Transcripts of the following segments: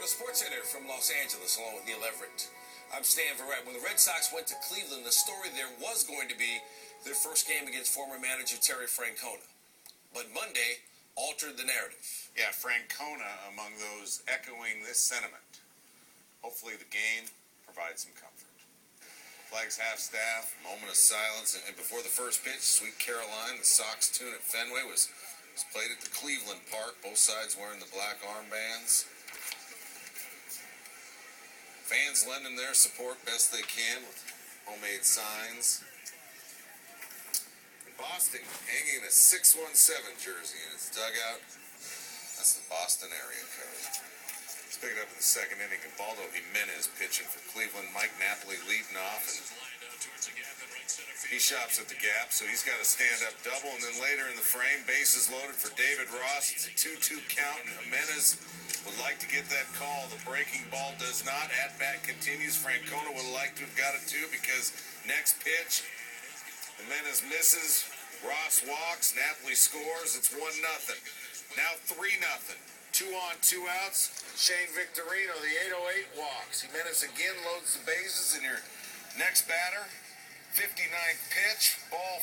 the Sports Center from Los Angeles, along with Neil Everett. I'm Stan Verrett. When the Red Sox went to Cleveland, the story there was going to be their first game against former manager Terry Francona. But Monday altered the narrative. Yeah, Francona among those echoing this sentiment. Hopefully the game provides some comfort. Flags half-staff, moment of silence, and before the first pitch, Sweet Caroline, the Sox tune at Fenway, was played at the Cleveland Park, both sides wearing the black armbands. Fans lending their support best they can with homemade signs. Boston hanging a 617 jersey in his dugout. That's the Boston area code. Let's pick it up in the second inning. And Baldo Jimenez pitching for Cleveland. Mike Napoli leading off. And he shops at the gap, so he's got a stand-up double. And then later in the frame, bases loaded for David Ross. It's a 2-2 count, and Jimenez would like to get that call. The breaking ball does not. At-bat continues. Francona would have liked to have got it too, because next pitch, Jimenez misses. Ross walks. Napoli scores. It's 1-0. Now 3-0. 2 on, 2 outs. Shane Victorino, the 808 walks. Jimenez again loads the bases, and your next batter, 59th pitch, ball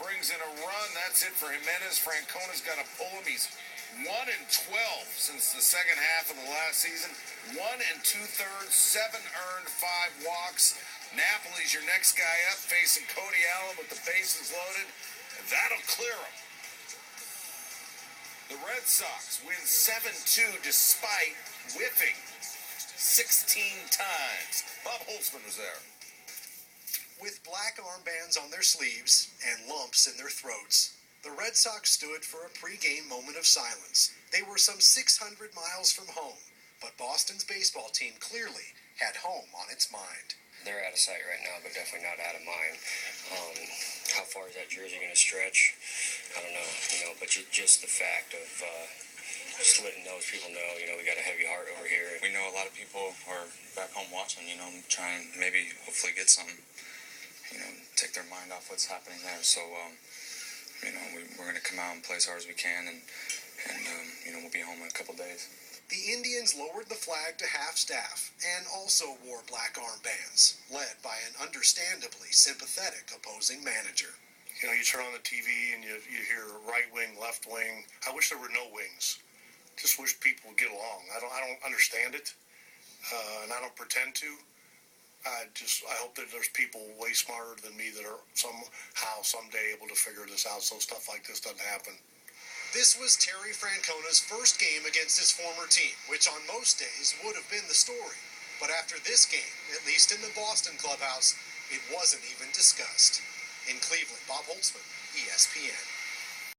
4, brings in a run. That's it for Jimenez. Francona's got to pull him. He's 1-12 since the second half of the last season. 1 2/3, 7 earned, 5 walks. Napoli's your next guy up, facing Cody Allen with the bases loaded. And that'll clear him. The Red Sox win 7-2 despite whiffing 16 times. Bob Holtzman was there. With black armbands on their sleeves and lumps in their throats, the Red Sox stood for a pregame moment of silence. They were some 600 miles from home, but Boston's baseball team clearly had home on its mind. They're out of sight right now, but definitely not out of mind. How far is that jersey going to stretch? I don't know, but just the fact of just letting those people know, we got a heavy heart over here. We know a lot of people are back home watching, trying maybe hopefully get some, take their mind off what's happening there. So, we're going to come out and play as hard as we can, and we'll be home in a couple days. The Indians lowered the flag to half-staff and also wore black armbands, led by an understandably sympathetic opposing manager. You turn on the TV and you hear right wing, left wing. I wish there were no wings. Just wish people would get along. I don't understand it, and I don't pretend to. I hope that there's people way smarter than me that are somehow, someday able to figure this out so stuff like this doesn't happen. This was Terry Francona's first game against his former team, which on most days would have been the story. But after this game, at least in the Boston clubhouse, it wasn't even discussed. In Cleveland, Bob Holtzman, ESPN.